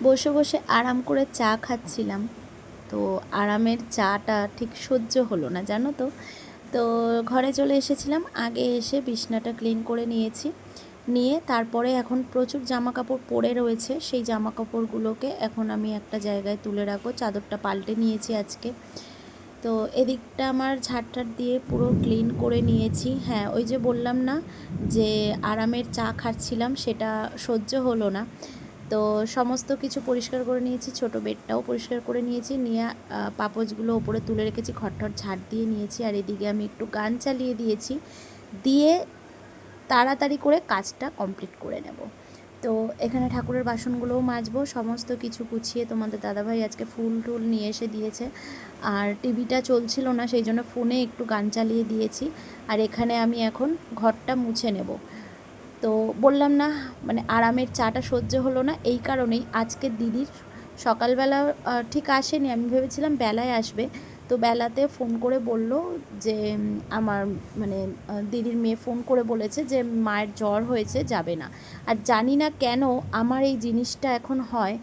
বসে বসে আরাম করে চা খাচ্ছিলাম। তো আরামের চাটা ঠিক সহ্য হলো না, জানো তো। তো ঘরে চলে এসেছিলাম, আগে এসে বিছনাটা ক্লিন করে নিয়েছি। নিয়ে তারপরে এখন প্রচুর জামা কাপড় পরে রয়েছে, সেই জামা কাপড়গুলোকে এখন আমি একটা জায়গায় তুলে রাখবো। চাদরটা পাল্টে নিয়েছি আজকে। তো এদিকটা আমার ঝাড় দিয়ে পুরো ক্লিন করে নিয়েছি। হ্যাঁ, ওই যে বললাম না যে আরামের চা খাচ্ছিলাম, সেটা সহ্য হলো না। তো সমস্ত কিছু পরিষ্কার করে নিয়েছি, ছোট বেডটাও পরিষ্কার করে নিয়েছি, নিয়ে পাপোশগুলো ওপরে তুলে রেখেছি, ঘরটর ঝাড় দিয়ে নিয়েছি। আর এদিকে আমি একটু গান চালিয়ে দিয়েছি, দিয়ে তাড়াতাড়ি করে কাজটা কমপ্লিট করে নেব। তো এখানে ঠাকুরের বাসনগুলোও মাজবো, সমস্ত কিছু গুছিয়ে তোমাদের দাদাভাই আজকে ফুল টুল নিয়ে এসে দিয়েছে। আর টিভিটা চলছিল না, সেই জন্য ফোনে একটু গান চালিয়ে দিয়েছি। আর এখানে আমি এখন ঘরটা মুছে নেব। তো বললাম না, মানে আরামের চাটা সহ্য হলো না, এই কারণেই আজকে দিদির সকালবেলা ঠিক আসেনি, আমি ভেবেছিলাম বেলায় আসবে। তো বেলাতে ফোন করে বলল যে আমার মানে দিদির মেয়ে ফোন করে বলেছে যে মায়ের জ্বর হয়েছে, যাবে না। আর জানি না কেন আমার এই জিনিসটা এখন হয়,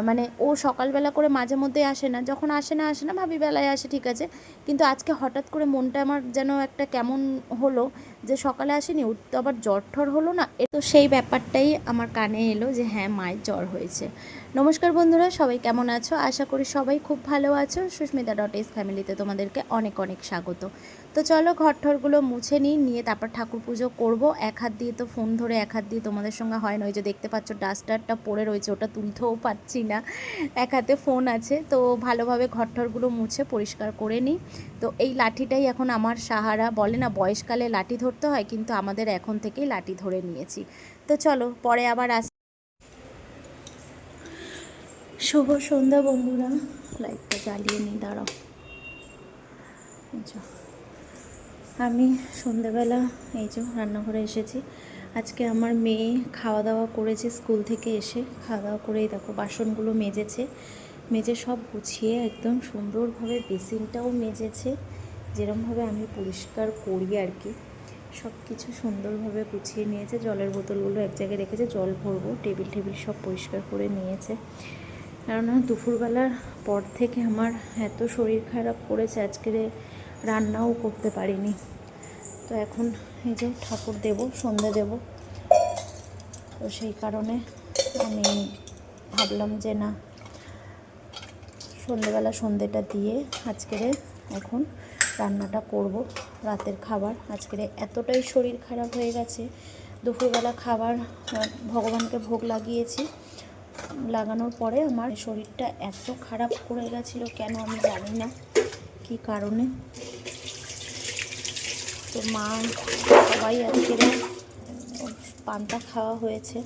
মানে ও সকালবেলা করে মাঝে মধ্যে আসে না, যখন আসে না ভাবি বেলায় আসে, ঠিক আছে। কিন্তু আজকে হঠাৎ করে মনটা আমার যেন একটা কেমন হলো, যে সকালে আসেনি, ওর তো আবার জ্বর ঠর হলো না। এ তো সেই ব্যাপারটাই আমার কানে এলো যে হ্যাঁ, মায়ের জ্বর হয়েছে। নমস্কার বন্ধুরা, সবাই কেমন আছো? আশা করি সবাই খুব ভালো আছো। সুস্মিতা.এস ফ্যামিলিতে তোমাদেরকে অনেক অনেক স্বাগত। তো চলো ঘর ঠরগুলো মুছে নিয়ে তারপর ঠাকুর পুজো করবো। এক হাত দিয়ে তো ফোন ধরে, এক হাত দিয়ে তোমাদের সঙ্গে হয় না। ওই যে দেখতে পাচ্ছ ডাস্টারটা পড়ে রয়েছে, ওটা তুলতেও পারছি না, এক হাতে ফোন আছে। তো ভালোভাবে ঘর ঠরগুলো মুছে পরিষ্কার করে নিই। তো এই লাঠিটাই এখন আমার সাহারা। বলে না বয়সকালে লাঠি ধরতে হয়, কিন্তু আমাদের এখন থেকেই লাঠি ধরে নিয়েছি। তো চলো পরে আবার শুভ সন্ধ্যা বন্ধুরা। লাইটটা জ্বালিয়ে নিই, দাঁড়াও। আমি সন্ধ্যাবেলা এই যে রান্নাঘরে এসেছি। আজকে আমার মেয়ে খাওয়া দাওয়া করেছে, স্কুল থেকে এসে খাওয়া দাওয়া করেই দেখো বাসনগুলো মেজে সব গুছিয়ে একদম সুন্দরভাবে বেসিনটাও মেজেছে, যেরকমভাবে আমি পরিষ্কার করি আর কি। সব কিছু সুন্দরভাবে গুছিয়ে নিয়েছে, জলের বোতলগুলো এক জায়গায় রেখেছে, জল ভরবো, টেবিল সব পরিষ্কার করে নিয়েছে। কেননা দুপুরবেলার পর থেকে আমার এত শরীর খারাপ করেছে, আজকে রান্নাও করতে পারিনি। তো এখন এই যে ঠাকুর দেব, সন্ধ্যা দেব, তো সেই কারণে আমি ভাবলাম যে না, সন্ধ্যেবেলা সন্ধ্যেটা দিয়ে আজকের এখন রান্নাটা করব, রাতের খাবার। আজকের এতটাই শরীর খারাপ হয়ে গেছে, দুপুরবেলা খাবার ভগবানকে ভোগ লাগিয়েছি, লাগানোর পরে আমার শরীরটা এত খারাপ করে গেছিলো, কেন আমি জানি না কী কারণে। তো মা সবাই আজকে পান্তা খাওয়া হয়েছে,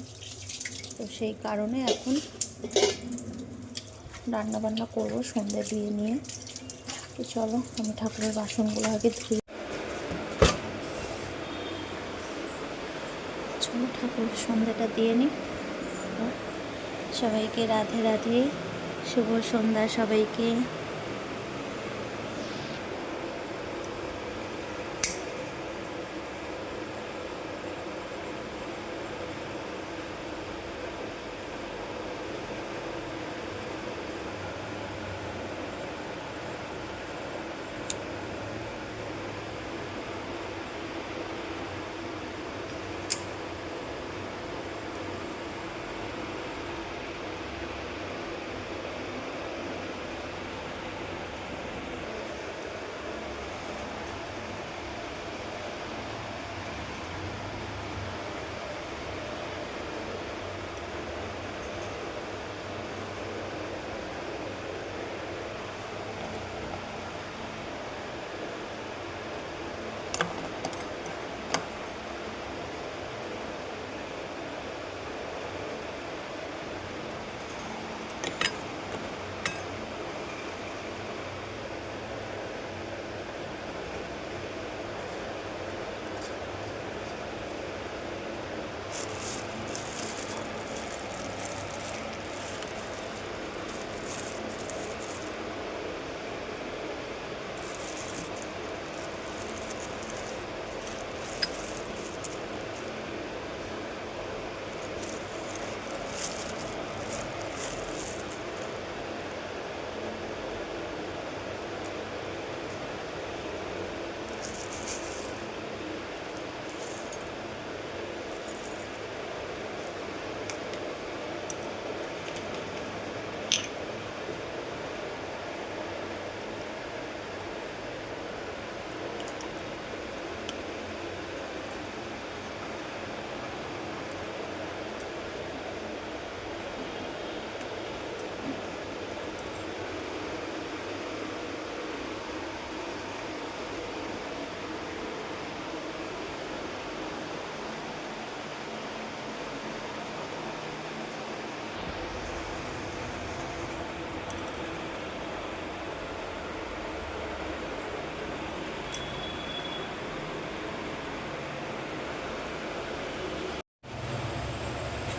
তো সেই কারণে এখন রান্নাবান্না করবো সন্ধ্যে দিয়ে নিয়ে। তো চলো আমি ঠাকুরের বাসনগুলো আগে ধুই। চলো ঠাকুরের সন্ধ্যাটা দিয়ে নিই। সবাইকে রাধে রাধে, শুভ সন্ধ্যা সবাইকে।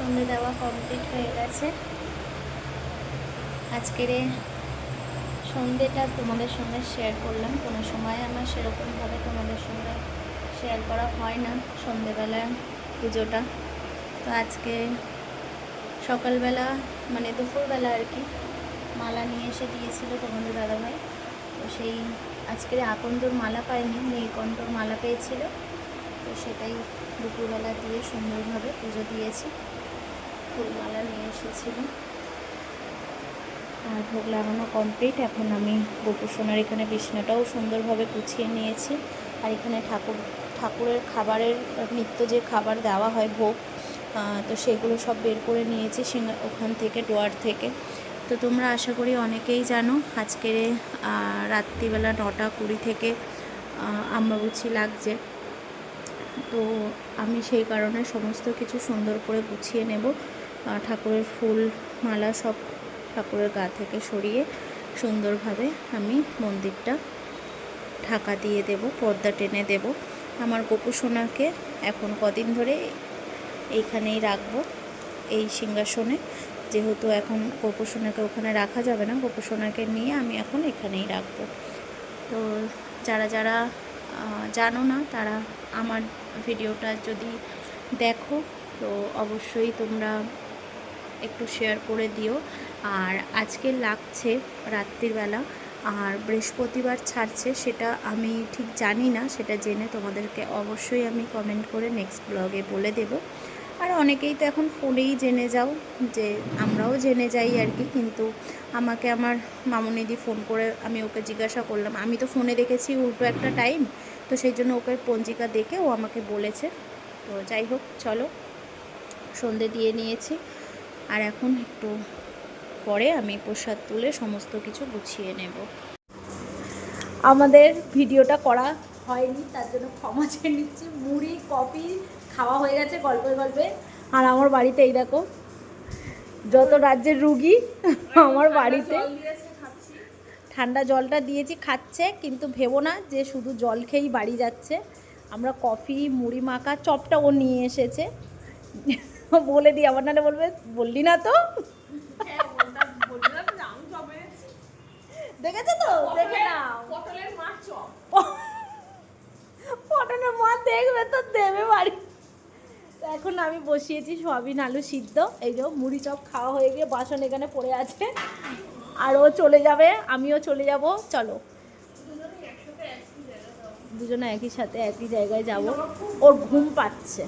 সন্ধে দেওয়া কমপ্লিট হয়ে গেছে। আজকের সন্ধেটা তোমাদের সঙ্গে শেয়ার করলাম। কোনো সময় আমার সেরকমভাবে তোমাদের সঙ্গে শেয়ার করা হয় না সন্ধেবেলার পুজোটা। তো আজকে সকালবেলা মানে দুপুরবেলা আর কি মালা নিয়ে এসে দিয়েছিল তোমাদের দাদাভাই। তো সেই আজকের আকন্দর মালা পাইনি, নীলকণ্ঠর মালা পেয়েছিল। তো সেটাই দুপুরবেলা দিয়ে সুন্দরভাবে পুজো দিয়েছি। ফুলমালা নিয়ে এসেছিল আর ভোগ লাগানো কমপ্লিট। এখন আমি গোপুসোনার এখানে বিছানাটাও সুন্দরভাবে গুছিয়ে নিয়েছি। আর এখানে ঠাকুরের খাবারের নিত্য যে খাবার দেওয়া হয় ভোগ, তো সেগুলো সব বের করে নিয়েছি ওখান থেকে, ডোয়ার থেকে। তো তোমরা আশা করি অনেকেই জানো আজকের রাত্রিবেলা 9:20 থেকে অমাবস্যা লাগছে। তো আমি সেই কারণে সমস্ত কিছু সুন্দর করে গুছিয়ে নেব। ঠাকুরের ফুল মালা সব ঠাকুরের গা থেকে সরিয়ে সুন্দরভাবে আমি মন্দিরটা ঢাকা দিয়ে দেব, পর্দা টেনে দেব। আমার গোপুসোনাকে এখন কদিন ধরে এইখানেই রাখবো, এই সিংহাসনে। যেহেতু এখন গোপুসোনাকে ওখানে রাখা যাবে না, গোপুসোনাকে নিয়ে আমি এখন এখানেই রাখবো। তো যারা যারা জানো না তারা আমার ভিডিওটা যদি দেখো তো অবশ্যই তোমরা একটু শেয়ার করে দিও। আর আজকে লাগছে রাত্রিবেলা, আর বৃহস্পতিবার ছাড়ছে সেটা আমি ঠিক জানি না, সেটা জেনে তোমাদেরকে অবশ্যই আমি কমেন্ট করে নেক্সট ব্লগে বলে দেব। আর অনেকেই তো এখন ফোনেই জেনে যাও, যে আমরাও জেনে যাই আর কি। কিন্তু আমাকে আমার মামুনিদি ফোন করে আমি ওকে জিজ্ঞাসা করলাম, আমি তো ফোনে দেখেছি উল্টো একটা টাইম, তো সেই জন্য ওকে পঞ্জিকা দেখে ও আমাকে বলেছে। তো যাই হোক, চলো সন্ধে দিয়ে নিয়েছি। আর এখন একটু পরে আমি প্রসাদ তুলে সমস্ত কিছু গুছিয়ে নেব। আমাদের ভিডিওটা করা হয়নি, তার জন্য ক্ষমা চেয়ে নিচ্ছি। মুড়ি কফি খাওয়া হয়ে গেছে গল্পে গল্পে। আর আমার বাড়িতে এই দেখো যত রাজ্যের রুগী আমার বাড়িতে ঠান্ডা জলটা দিয়েছি, খাচ্ছে। কিন্তু ভেবো না যে শুধু জল খেয়েই বাড়ি যাচ্ছে। আমরা কফি, মুড়ি মাখা, চপটা ও নিয়ে এসেছে। বলে দিই, আমার নাহলে বলবে বললি না তো। দেখেছো তো, দেখে নাও। পটলের মা দেখবে তো দেবে বাড়ি। এখন আমি বসিয়েছি সয়াবিন আলু সিদ্ধ। এই যে মুড়ি চপ খাওয়া হয়ে গিয়ে বাসন এখানে পড়ে আছে। আর ও চলে যাবে, আমিও চলে যাব। চলো দুজনে একই সাথে একই জায়গায় যাব। ওর ঘুম পাচ্ছে,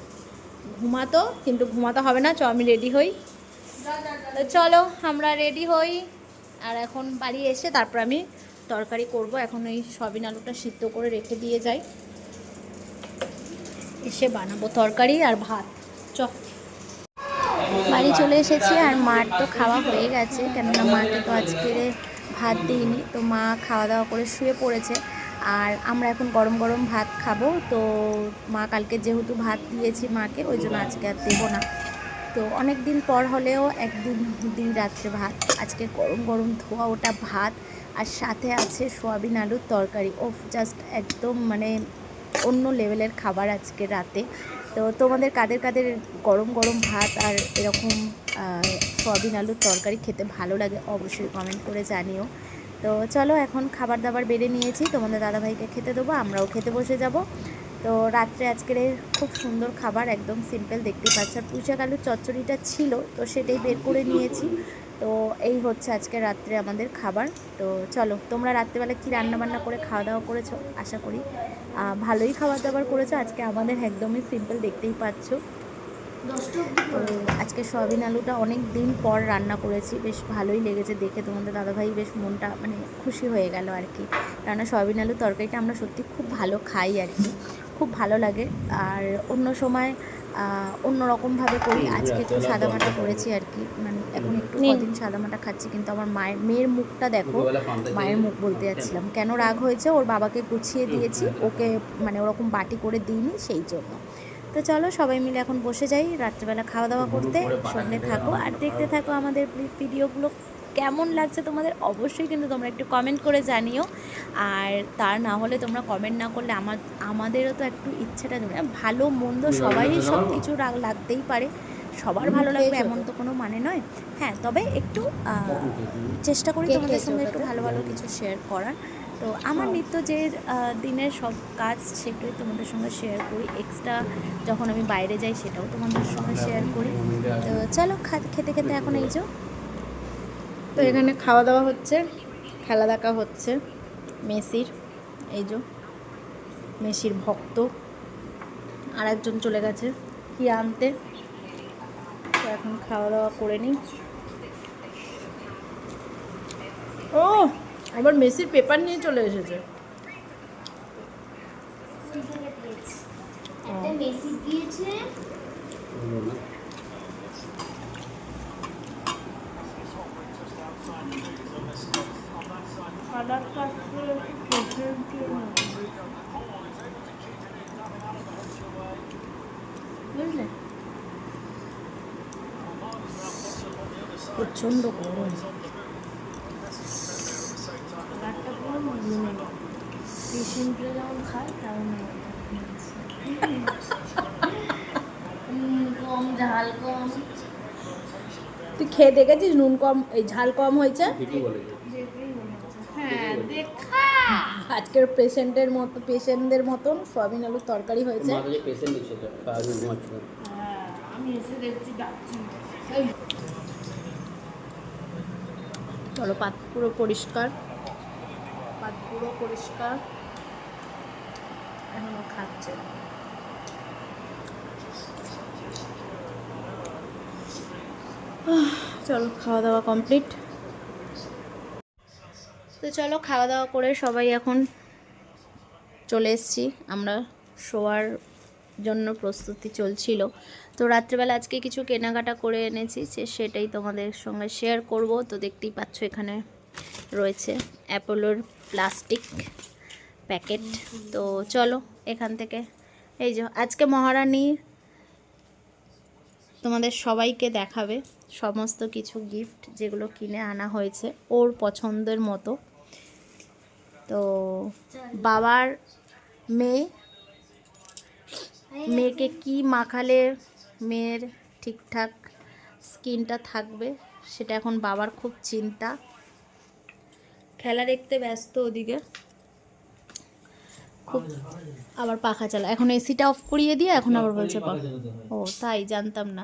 ঘুমাতো, কিন্তু ঘুমাতে হবে না। আমি রেডি হই। তো চলো আমরা রেডি হই। আর এখন বাড়ি এসে তারপর আমি তরকারি করব। এখন এই সয়াবিন আলুটা সিদ্ধ করে রেখে দিয়ে যাই, এসে বানাবো তরকারি আর ভাত। বাড়ি চলে এসেছি আর মার তো খাওয়া হয়ে গেছে, কেননা মাকে তো আজকে ভাত দিইনি। তো মা খাওয়া দাওয়া করে শুয়ে পড়েছে। আর আমরা এখন গরম গরম ভাত খাবো। তো মা কালকে যেহেতু ভাত দিয়েছি মাকে, ওই জন্য আজকে আর দেবো না। তো অনেক দিন পর হলেও দিন রাত্রে ভাত। আজকে গরম গরম ধোয়া ওটা ভাত, আর সাথে আছে সয়াবিন আলুর তরকারি। ও জাস্ট একদম মানে অন্য লেভেলের খাবার আজকে রাতে। তো তোমাদের কাদের কাদের গরম গরম ভাত আর এরকম সয়াবিন আলুর তরকারি খেতে ভালো লাগে অবশ্যই কমেন্ট করে জানিও। তো চলো এখন খাবার দাবার বেড়ে নিয়েছি, তোমাদের দাদাভাইকে খেতে দেবো, আমরাও খেতে বসে যাব। তো রাত্রে আজকের খুব সুন্দর খাবার, একদম সিম্পল, দেখতেই পাচ্ছ। আর পুঁইশাক আলুর চচ্চড়িটা ছিল, তো সেটাই বের করে নিয়েছি। তো এই হচ্ছে আজকে রাত্রে আমাদের খাবার। তো চলো, তোমরা রাত্রেবেলা কী রান্নাবান্না করে খাওয়া দাওয়া করেছো? আশা করি ভালোই খাবার দাবার করেছো। আজকে আমাদের একদমই সিম্পল, দেখতেই পাচ্ছ। তো আজকে সয়াবিন আলুটা অনেক দিন পর রান্না করেছি, বেশ ভালোই লেগেছে দেখে। তোমাদের দাদাভাই বেশ মনটা মানে খুশি হয়ে গেল আর কি, কেননা সয়াবিন আলুর তরকারিটা আমরা সত্যি খুব ভালো খাই আর কি, খুব ভালো লাগে। আর অন্য সময় অন্য রকমভাবে করি, আজকে একটু সাদামাটা করেছি আর কি। মানে এখন একটু কদিন সাদামাটা খাচ্ছি। কিন্তু আমার মেয়ের মুখটা দেখো, মায়ের মুখ বলতে যাচ্ছিলাম, কেন রাগ হয়েছে। ওর বাবাকে গুছিয়ে দিয়েছি, ওকে মানে ওরকম বাটি করে দিইনি, সেই জন্য। তো চলো সবাই মিলে এখন বসে যাই রাত্রিবেলা খাওয়া দাওয়া করতে। সঙ্গে থাকো আর দেখতে থাকো আমাদের ভিডিওগুলো। কেমন লাগছে তোমাদের অবশ্যই কিন্তু তোমরা একটু কমেন্ট করে জানিও। আর তার না হলে তোমরা কমেন্ট না করলে আমাদেরও তো একটু ইচ্ছাটা, ভালো মন্দ সবারই সব কিছু লাগতেই পারে। সবার ভালো লাগবে এমন তো কোনো মানে নয়। হ্যাঁ, তবে একটু চেষ্টা করি তোমাদের সঙ্গে একটু ভালো ভালো কিছু শেয়ার করার। তো আমার নিত্য যে দিনের সব কাজ সেটাই তোমাদের সঙ্গে শেয়ার করি। এক্সট্রা যখন আমি বাইরে যাই সেটাও তোমাদের সঙ্গে শেয়ার করি। তো চলো খেতে খেতে এখন এই যে তো এখানে খাওয়া দাওয়া হচ্ছে, খেলা দেখা হচ্ছে মেসির। এই যে মেসির ভক্ত আর একজন চলে গেছে কি আনতে। তো এখন খাওয়া দাওয়া করে নিই। ও আবার মেসির পেপার নিয়ে চলে এসেছে। মেসি দিয়েছে বুঝলে, প্রচন্ড গরম। পেশেন্টরা যেমন খায় তেমন কম ঝাল কম। তুই খেয়ে দেখেছিস নুন কম এই ঝাল কম হয়েছে? হ্যাঁ দেখা আজকের পেশেন্টদের মতন সয়াবিন আলুর তরকারি হয়েছে। আমি এসে দেখছি চলো পাত পুরো পরিষ্কার, এখনো খাচ্ছে। চলো খাওয়া দাওয়া কমপ্লিট। তো চলো খাওয়া দাওয়া করে সবাই এখন চলে এসেছি আমরা শোয়ার জন্য, প্রস্তুতি চলছিল। তো রাত্রেবেলা আজকে কিছু কেনাকাটা করে এনেছি, সেটাই তোমাদের সঙ্গে শেয়ার করব। তো দেখতেই পাচ্ছ এখানে রয়েছে অ্যাপোলোর প্লাস্টিক প্যাকেট। তো চলো এখান থেকে এই যে আজকে মহারানী তোমাদের সবাইকে দেখাবে সমস্ত কিছু গিফট যেগুলো কিনে আনা হয়েছে ওর পছন্দের মতো। তো বাবার মেয়েকে কি মাখালে মেয়ের ঠিকঠাক স্কিনটা থাকবে সেটা এখন বাবার খুব চিন্তা। খেলা দেখতে ব্যস্ত ওদিকে, খুব আবার পাখা চালা। এখন এসিটা অফ করিয়ে দিয়ে এখন আবার বলছে ও তাই জানতাম না।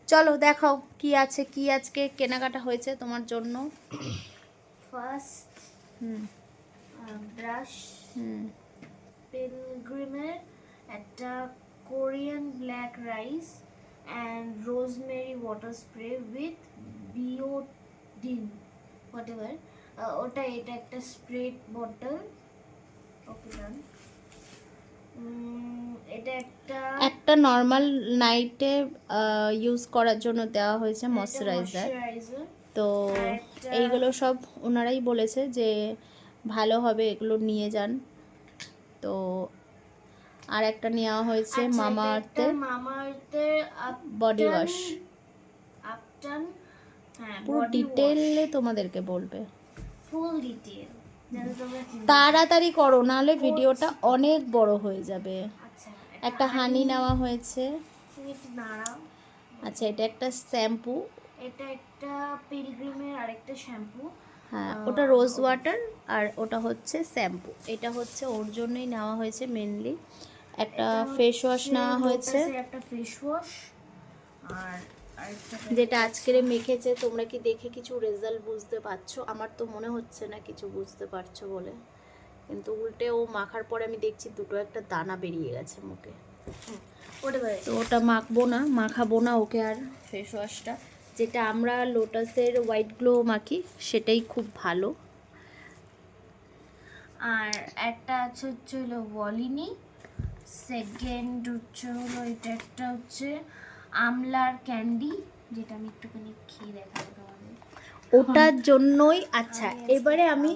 চলো দেখাও কি আছে, কি আজকে কেনাকাটা হয়েছে তোমার জন্য। ফার্স্ট ব্রাশ, পিলগ্রিমের একটা Korean black rice and rosemary water spray with বিওডিন হোয়াটএভার, এটা একটা স্প্রে বটল। ওকে ডান। এটা একটা নর্মাল নাইটে ইউজ করার জন্য দেওয়া হয়েছে ময়শ্চারাইজার। তো এইগুলো সব ওনারাই বলেছে যে ভালো হবে, এগুলো নিয়ে যান। তো আর একটা নেওয়া হয়েছে মামা আর্থের বডি ওয়াশ। পুরো ডিটেইলে তোমাদেরকে বলবে, ফুল ডিটেইল। তাড়াতাড়ি করো নাহলে ভিডিওটা অনেক বড় হয়ে যাবে। একটা হানি নেওয়া হয়েছে। আচ্ছা এটা একটা শ্যাম্পু, এটা একটা পিলগ্রিমের আরেকটা শ্যাম্পু। হ্যাঁ ওটা রোজ ওয়াটার আর ওটা হচ্ছে শ্যাম্পু। এটা হচ্ছে ওর জন্যই নেওয়া হয়েছে মেনলি। একটা ফেস ওয়াশ নেওয়া হয়েছে, একটা ফেস ওয়াশ আর যেটা আজকের মেখেছে। তোমরা কি দেখে কিছু রেজাল্ট বুঝতে পারছো? আমার তো মনে হচ্ছে না কিছু বুঝতে পারছো বলে, কিন্তু উল্টে ও মাখার পরে আমি দেখছি দুটো একটা দানা বেরিয়ে গেছে মুখে। তো ওটা মাখাবো না ওকে। আর ফেস ওয়াশটা যেটা আমরা লোটাসের হোয়াইট গ্লো মাখি সেটাই খুব ভালো। আর একটা আছে হচ্ছে হলো ভলিনি, সেকেন্ড হচ্ছে হলো এটা একটা হচ্ছে আমলার ক্যান্ডি, যেটা আমি একটুখানি খেয়ে দেখাবো তোমাদের ওটার জন্যই। আচ্ছা এবারে আমি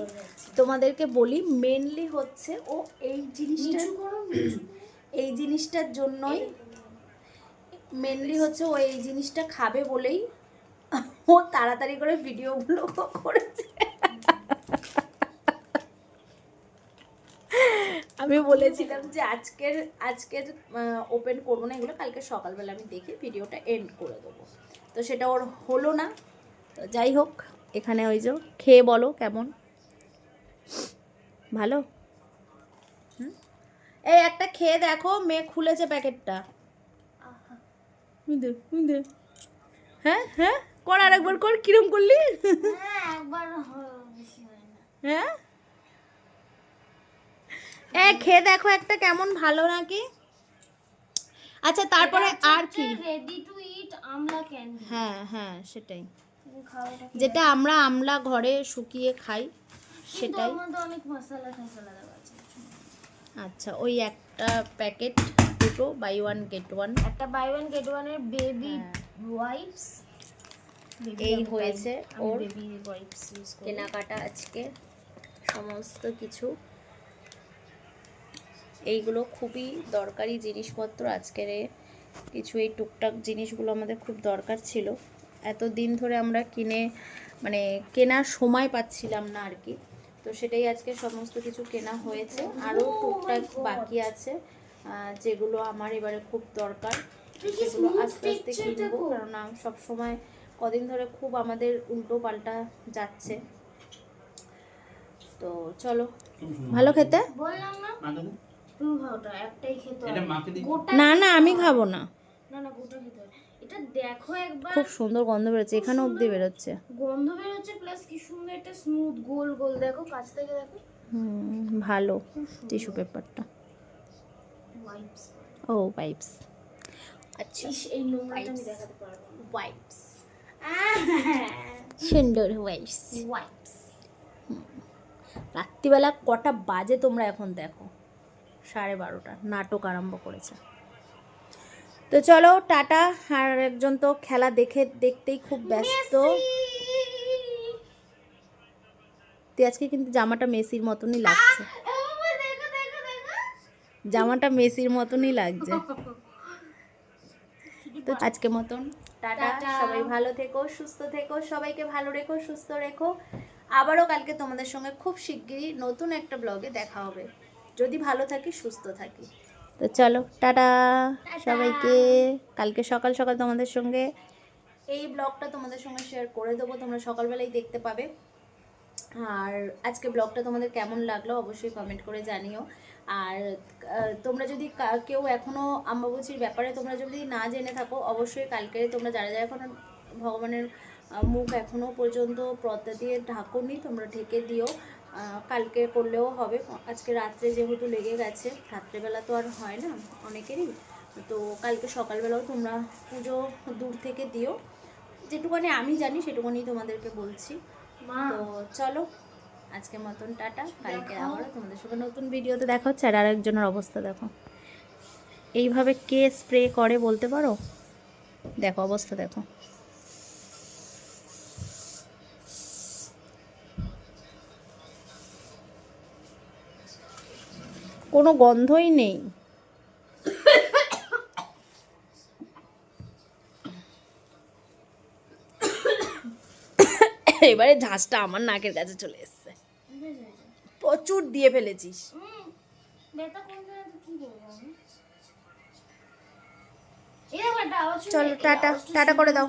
তোমাদেরকে বলি মেনলি হচ্ছে ও এই জিনিসটার জন্যই মেনলি হচ্ছে ও এই জিনিসটা খাবে বলেই ও তাড়াতাড়ি করে ভিডিওগুলো করেছে। আমি বলেছিলাম যে আজকের আজকের ওপেন করবো না এগুলো, কালকে সকালবেলা আমি দেখে ভিডিওটা এন্ড করে দেবো। তো সেটা ওর হলো না। তো যাই হোক, এখানে ওই যে খেয়ে বলো কেমন, ভালো? এই একটা খেয়ে দেখো, মেয়ে খুলেছে প্যাকেটটা। হ্যাঁ হ্যাঁ, কর আর একবার কর, কিরম করলি? হ্যাঁ একবার বেশি হয় না। হ্যাঁ খেয়ে দেখো একটা কেমন, ভালো নাকি? আচ্ছা তারপরে আর কি? Ready to it Amla candy. হ্যাঁ হ্যাঁ সেটাই, খাও যেটা আমরা আমলা ঘরে শুকিয়ে খাই সেটাই। এর মধ্যে অনেক মশলা টশলা দেওয়া আছে। আচ্ছা ওই একটা প্যাকেট, দুটো বাই ওয়ান গেট ওয়ান, একটা বাই ওয়ান গেট ওয়ান এর বেবি ওয়াইপস। এই হয়েছে ওর বেবি ওয়াইপস ইউজ করি। কেনাকাটা আজকে সমস্ত কিছু। এইগুলো খুবই দরকারি জিনিসপত্র আজকের, কিছু এই টুকটাক জিনিসগুলো আমাদের খুব দরকার ছিল। এত দিন ধরে আমরা মানে কেনার সময় পাচ্ছিলাম না আর কি। তো সেটাই আজকে সমস্ত কিছু কেনা হয়েছে। আরও টুকটাক বাকি আছে যেগুলো আমার এবারে খুব দরকার, সেগুলো আস্তে আস্তে কিনবো। কারণ সবসময় কদিন ধরে খুব আমাদের উল্টো পাল্টা যাচ্ছে। তো চলো, ভালো খেতে। বললাম না তুমি খাওটা একটাই খেতে হবে। না না আমি খাবো না। না না গোটা খেতে হবে। এটা দেখো একবার, খুব সুন্দর গন্ধ বেরোচ্ছে, এখানে অবধি বেরোচ্ছে গন্ধ বেরোচ্ছে প্লাস কি সুন্দর একটা স্মুথ গোল গোল, দেখো কাছ থেকে দেখো। ভালো টিস্যু পেপারটা। ওয়াইপস, ও ওয়াইপস, আচ্ছা এই নোংরাটা আমি দেখাতে পারবো না। ওয়াইপস, সুন্দর ওয়াইপস। ওয়াইপস রাত্রিবেলা কটা বাজে তোমরা এখন দেখো, 12:30, নাটক আরম্ভ করেছে। তো চলো টাটা। আর একজন তো খেলা দেখতেই খুব ব্যস্ত। তুই আজকে কিন্তু জামাটা মেসির মতনই লাগছে, জামাটা মেসির মতনই লাগছে। তো আজকের মতন টাটা, সবাই ভালো থেকো, সুস্থ থেকো, সবাইকে ভালো রেখো, সুস্থ রেখো। আবারও কালকে তোমাদের সঙ্গে খুব শিগগিরই নতুন একটা ব্লগে দেখা হবে, যদি ভালো থাকি সুস্থ থাকি। তো চলো টাটা সবাইকে। কালকে সকাল সকাল তোমাদের সঙ্গে এই ব্লগটা তোমাদের সঙ্গে শেয়ার করে দেবো, তোমরা সকালবেলায় দেখতে পাবে। আর আজকে ব্লগটা তোমাদের কেমন লাগলো অবশ্যই কমেন্ট করে জানিও। আর তোমরা যদি কেউ এখনও অম্বুবাচীর ব্যাপারে তোমরা যদি না জেনে থাকো, অবশ্যই কালকে তোমরা যারা যারা এখন ভগবানের মুখ এখনও পর্যন্ত পর্দা দিয়ে ঢাকুনি, তোমরা ঢেকে দিও। কালকে করলেও হবে, আজকে রাত্রে যেহেতু লেগে গেছে, রাত্রেবেলা তো আর হয় না অনেকেরই। তো কালকে সকালবেলাও তোমরা পুজো দূর থেকে দিও, যেটুকুনি আমি জানি সেটুকুনি তোমাদেরকে বলছি। তো চলো আজকের মতন টাটা, কালকে আবারও তোমাদের সঙ্গে নতুন ভিডিওতে দেখা হচ্ছে। আর আরেকজনের অবস্থা দেখো, এইভাবে কে স্প্রে করে বলতে পারো? দেখো অবস্থা দেখো। কোনো গন্ধই নেই। এবারে ঝাঁজটা আমার নাকের কাছে চলে এসছে, প্রচুর দিয়ে ফেলেছিস। চলো টাটা, টাটা করে দাও।